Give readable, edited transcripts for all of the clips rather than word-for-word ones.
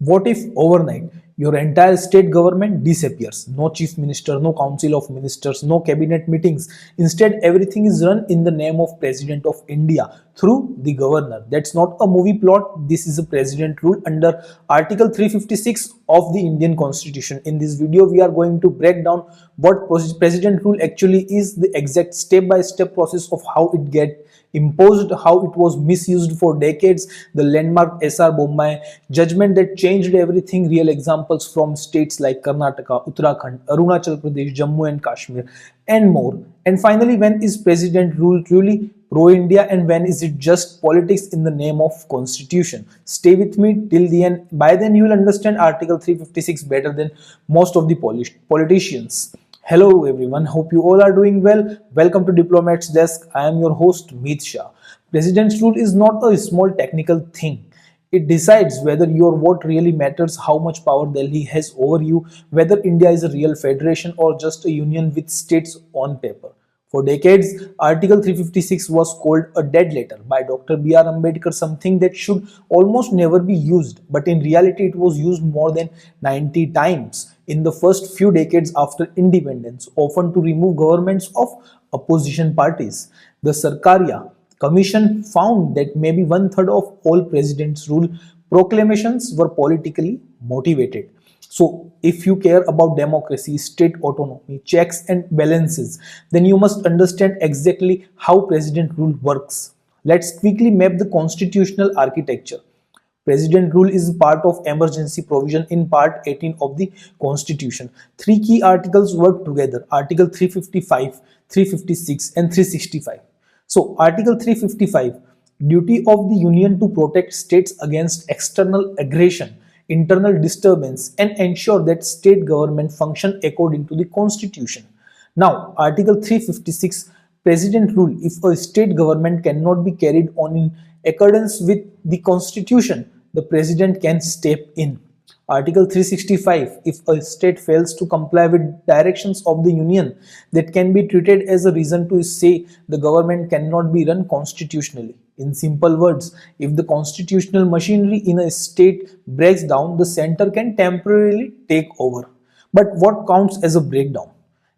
What if overnight your entire state government disappears? No chief minister, no council of ministers, no cabinet meetings. Instead, everything is run in the name of President of India through the governor. That's not a movie plot. This is a president rule under Article 356 of the Indian Constitution. In this video, we are going to break down what president rule actually is, the exact step-by-step process of how it get imposed, how it was misused for decades, the landmark SR Bommai judgment that changed everything, real examples from states like Karnataka, Uttarakhand, Arunachal Pradesh, Jammu and Kashmir, and more. And finally, when is president rule truly pro-India and when is it just politics in the name of constitution? Stay with me till the end. By then you will understand Article 356 better than most of the politicians. Hello everyone, hope you all are doing well. Welcome to Diplomat's Desk. I am your host Meet Shah. President's rule is not a small technical thing. It decides whether your vote really matters, how much power Delhi has over you, whether India is a real federation or just a union with states on paper. For decades, Article 356 was called a dead letter by Dr. B.R. Ambedkar, something that should almost never be used, but in reality it was used more than 90 times in the first few decades after independence, often to remove governments of opposition parties. The Sarkaria Commission found that maybe one-third of all president's rule proclamations were politically motivated. So, if you care about democracy, state autonomy, checks and balances, then you must understand exactly how president rule works. Let's quickly map the constitutional architecture. President rule is part of emergency provision in part 18 of the Constitution. Three key articles work together: Article 355, 356 and 365. So, Article 355, duty of the Union to protect states against external aggression, internal disturbance and ensure that state government function according to the Constitution. Now, Article 356, President rule: if a state government cannot be carried on in accordance with the Constitution, the President can step in. Article 365, if a state fails to comply with directions of the Union, that can be treated as a reason to say the government cannot be run constitutionally. In simple words, if the constitutional machinery in a state breaks down, the center can temporarily take over. But what counts as a breakdown?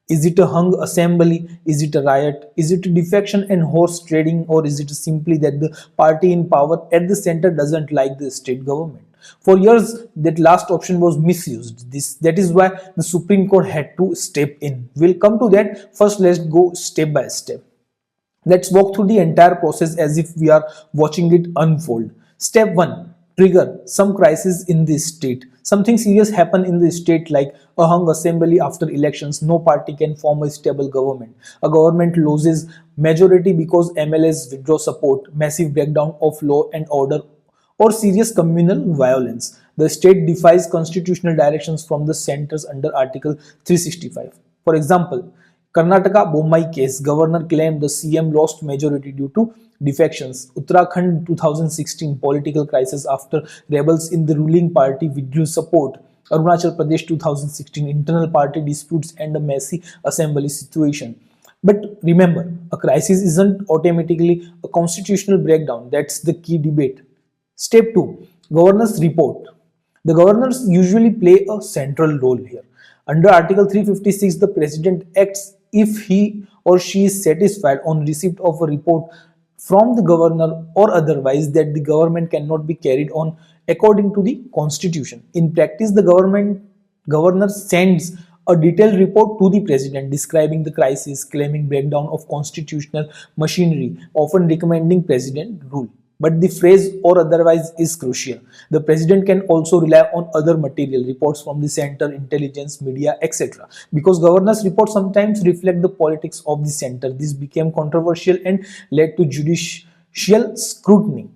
Is it a hung assembly? Is it a riot? Is it a defection and horse trading? Or is it simply that the party in power at the center doesn't like the state government? For years, that last option was misused. That is why the Supreme Court had to step in. We'll come to that. First, let's go step by step. Let's walk through the entire process as if we are watching it unfold. Step 1. Trigger some crisis in the state. Something serious happen in the state like a hung assembly after elections. No party can form a stable government. A government loses majority because MLAs withdraw support. Massive breakdown of law and order or serious communal violence. The state defies constitutional directions from the centers under Article 365. For example, Karnataka Bommai case, governor claimed the CM lost majority due to defections. Uttarakhand 2016 political crisis after rebels in the ruling party withdrew support. Arunachal Pradesh 2016 internal party disputes and a messy assembly situation. But remember, a crisis isn't automatically a constitutional breakdown. That's the key debate. Step 2. Governor's report. The governors usually play a central role here. Under Article 356, the president acts if he or she is satisfied on receipt of a report from the governor or otherwise that the government cannot be carried on according to the Constitution. In practice, the governor sends a detailed report to the president describing the crisis, claiming breakdown of constitutional machinery, often recommending president rule. But the phrase or otherwise is crucial. The president can also rely on other material, reports from the center, intelligence, media, etc. Because governors' reports sometimes reflect the politics of the center. This became controversial and led to judicial scrutiny.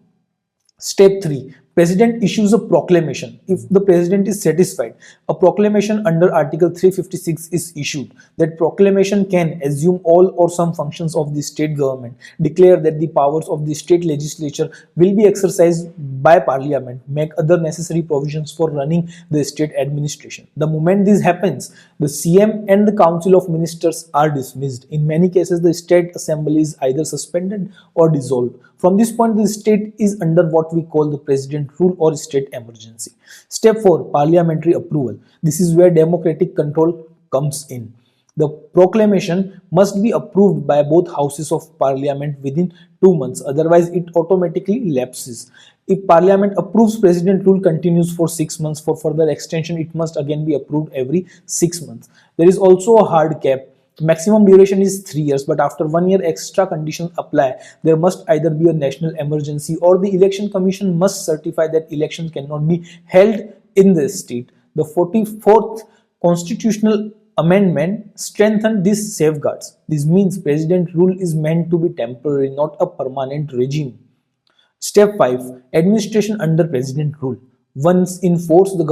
Step 3. President issues a proclamation. If the president is satisfied, a proclamation under Article 356 is issued. That proclamation can assume all or some functions of the state government, declare that the powers of the state legislature will be exercised by parliament, make other necessary provisions for running the state administration. The moment this happens, the CM and the Council of Ministers are dismissed. In many cases, the state assembly is either suspended or dissolved. From this point, the state is under what we call the president rule or state emergency. Step 4, parliamentary approval. This is where democratic control comes in. The proclamation must be approved by both houses of parliament within 2 months, otherwise it automatically lapses. If parliament approves, president rule continues for 6 months. For further extension, it must again be approved every 6 months. There is also a hard cap. Maximum duration is 3 years, but after 1 year extra conditions apply. There must either be a national emergency or the election commission must certify that elections cannot be held in the state. The 44th constitutional amendment strengthened these safeguards. This means president rule is meant to be temporary, not a permanent regime. Step 5, administration under president rule. Once in force, the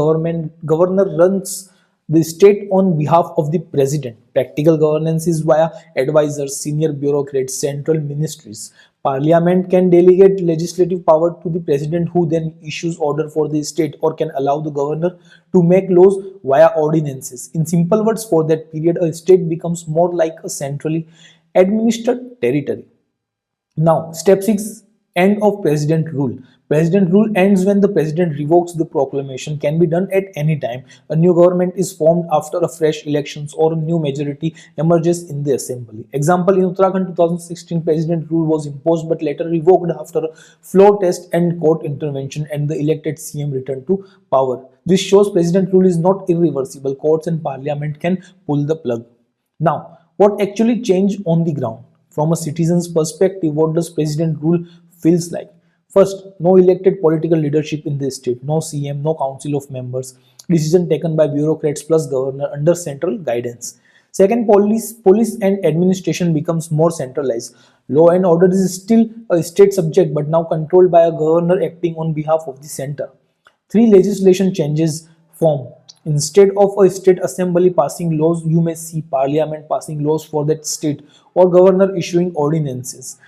governor runs the state on behalf of the president. Practical governance is via advisors, senior bureaucrats, central ministries. Parliament can delegate legislative power to the president, who then issues order for the state or can allow the governor to make laws via ordinances. In simple words, for that period, a state becomes more like a centrally administered territory. Now, step 6, end of president rule. President rule ends when the president revokes the proclamation. Can be done at any time. A new government is formed after a fresh elections or a new majority emerges in the assembly. Example, in Uttarakhand 2016, president rule was imposed but later revoked after a floor test and court intervention, and the elected CM returned to power. This shows president rule is not irreversible. Courts and parliament can pull the plug. Now, what actually changed on the ground? From a citizen's perspective, what does president rule feels like? First, no elected political leadership in the state, no CM, no council of members, decision taken by bureaucrats plus governor under central guidance. Second, police and administration becomes more centralized. Law and order is still a state subject but now controlled by a governor acting on behalf of the center. 3, legislation changes form. Instead of a state assembly passing laws, you may see parliament passing laws for that state or governor issuing ordinances.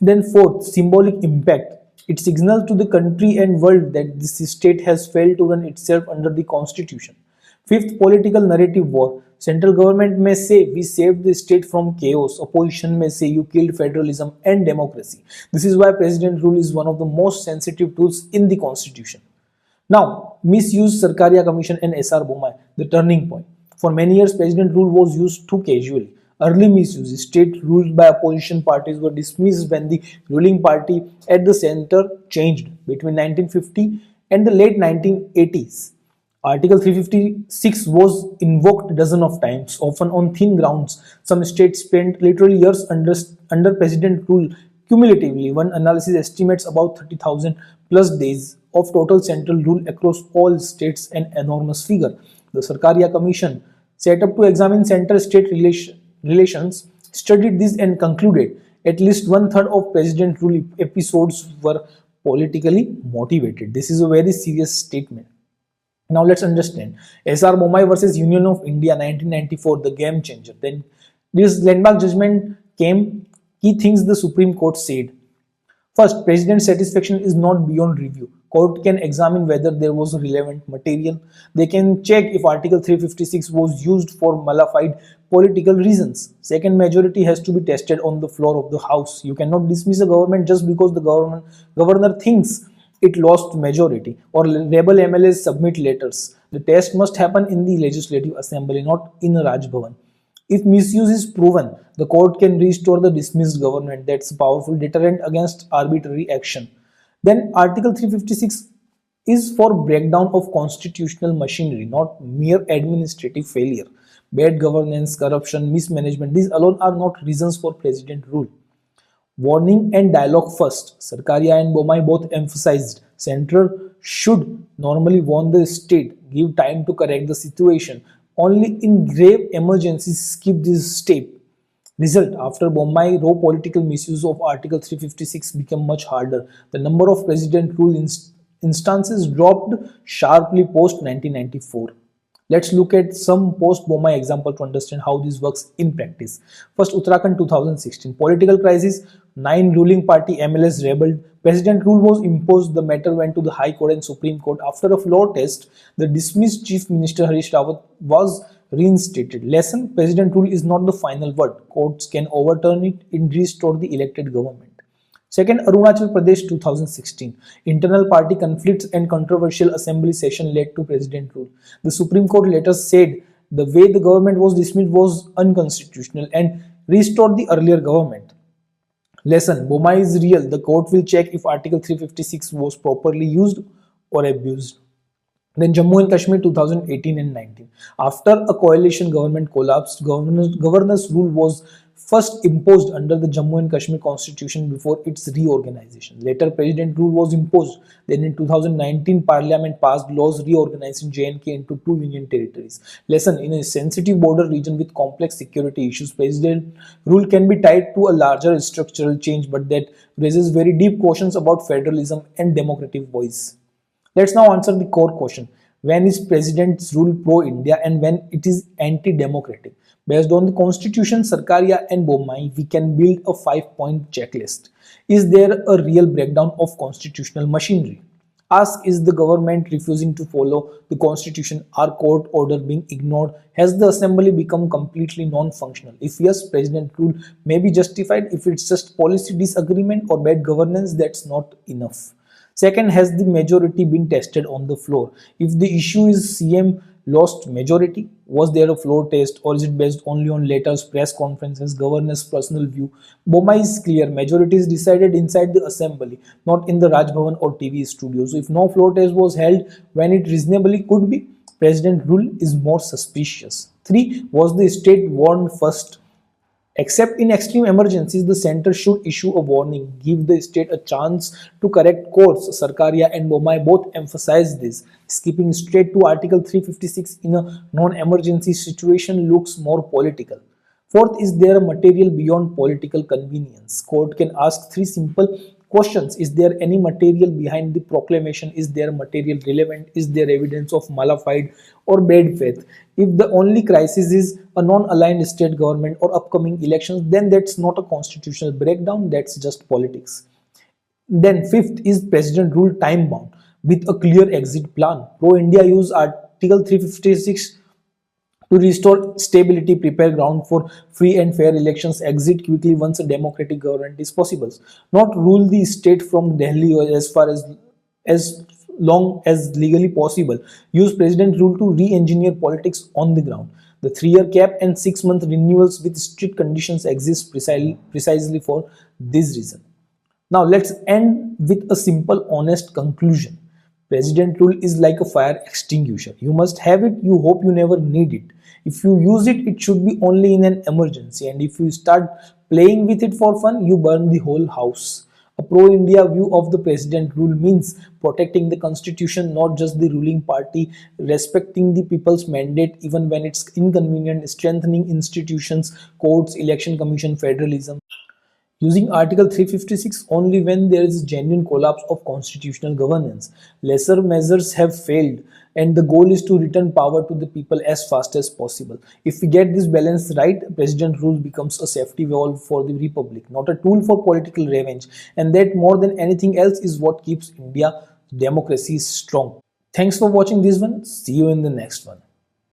Then 4th, symbolic impact. It signals to the country and world that this state has failed to run itself under the constitution. 5th, political narrative war. Central government may say we saved the state from chaos. Opposition may say you killed federalism and democracy. This is why president rule is one of the most sensitive tools in the constitution. Now, misuse, Sarkaria Commission and SR Bommai, the turning point. For many years, president rule was used too casually. Early misuse, state ruled by opposition parties were dismissed when the ruling party at the center changed between 1950 and the late 1980s. Article 356 was invoked dozen of times, often on thin grounds. Some states spent literally years under president rule cumulatively. One analysis estimates about 30,000 plus days of total central rule across all states, an enormous figure. The Sarkaria Commission, set up to examine center-state relations, studied this and concluded at least 1/3 of president rule episodes were politically motivated. This is a very serious statement. Now let's understand. SR Bommai versus Union of India 1994, the game changer. Then this landmark judgment came. Key things the Supreme Court said. First, president's satisfaction is not beyond review. Court can examine whether there was relevant material. They can check if Article 356 was used for malified political reasons. Second, majority has to be tested on the floor of the House. You cannot dismiss a government just because the governor thinks it lost majority or rebel MLAs submit letters. The test must happen in the Legislative Assembly, not in a Raj Bhavan. If misuse is proven, the court can restore the dismissed government. That's a powerful deterrent against arbitrary action. Then Article 356 is for breakdown of constitutional machinery, not mere administrative failure. Bad governance, corruption, mismanagement, these alone are not reasons for president rule. Warning and dialogue first. Sarkaria and Bommai both emphasized Central should normally warn the state, give time to correct the situation. Only in grave emergencies skip this step. Result, after Bommai, raw political misuse of Article 356 became much harder. The number of president rule instances dropped sharply post 1994. Let's look at some post-Bommai example to understand how this works in practice. First, Uttarakhand 2016. Political crisis, 9 ruling party MLAs rebelled. President rule was imposed. The matter went to the High Court and Supreme Court. After a floor test, the dismissed Chief Minister Harish Rawat was reinstated. Lesson, president rule is not the final word. Courts can overturn it and restore the elected government. Second, Arunachal Pradesh 2016. Internal party conflicts and controversial assembly session led to president rule. The Supreme Court later said the way the government was dismissed was unconstitutional and restored the earlier government. Lesson: Bommai is real. The court will check if Article 356 was properly used or abused. Then Jammu and Kashmir 2018 and 19. After a coalition government collapsed, governor's rule was first imposed under the Jammu and Kashmir constitution before its reorganization. Later, president rule was imposed. Then in 2019, Parliament passed laws reorganizing J&K into two union territories. Lesson: in a sensitive border region with complex security issues, president rule can be tied to a larger structural change, but that raises very deep questions about federalism and democratic voice. Let's now answer the core question. When is president's rule pro-India and when it is anti-democratic? Based on the constitution, Sarkaria and Bommai, we can build a 5-point checklist. Is there a real breakdown of constitutional machinery? Ask: is the government refusing to follow the constitution? Are court orders being ignored? Has the assembly become completely non-functional? If yes, president rule may be justified. If it's just policy disagreement or bad governance, that's not enough. Second, has the majority been tested on the floor? If the issue is CM lost majority, was there a floor test or is it based only on letters, press conferences, governor's personal view? Bommai is clear. Majority is decided inside the assembly, not in the Raj Bhavan or TV studio. So if no floor test was held when it reasonably could be, president rule is more suspicious. 3. Was the state warned first? Except in extreme emergencies, the center should issue a warning, give the state a chance to correct course. Sarkaria and Bommai both emphasize this. Skipping straight to Article 356 in a non-emergency situation looks more political. Fourth, is there a material beyond political convenience? Court can ask three simple questions. Is there any material behind the proclamation? Is there material relevant? Is there evidence of malafide or bad faith? If the only crisis is a non-aligned state government or upcoming elections, then that's not a constitutional breakdown, that's just politics. Then fifth, is president rule time bound with a clear exit plan? Pro-India use Article 356 to restore stability, prepare ground for free and fair elections, exit quickly once a democratic government is possible. Not rule the state from Delhi or as far as long as legally possible. Use president rule to re-engineer politics on the ground. The 3-year cap and 6-month renewals with strict conditions exist precisely for this reason. Now let's end with a simple, honest conclusion. President rule is like a fire extinguisher. You must have it, you hope you never need it. If you use it, it should be only in an emergency, and if you start playing with it for fun, you burn the whole house. A pro-India view of the president rule means protecting the constitution, not just the ruling party, respecting the people's mandate even when it's inconvenient, strengthening institutions, courts, election commission, federalism. Using Article 356 only when there is genuine collapse of constitutional governance. Lesser measures have failed, and the goal is to return power to the people as fast as possible. If we get this balance right, president rule becomes a safety valve for the republic, not a tool for political revenge. And that, more than anything else, is what keeps India's democracy strong. Thanks for watching this one. See you in the next one.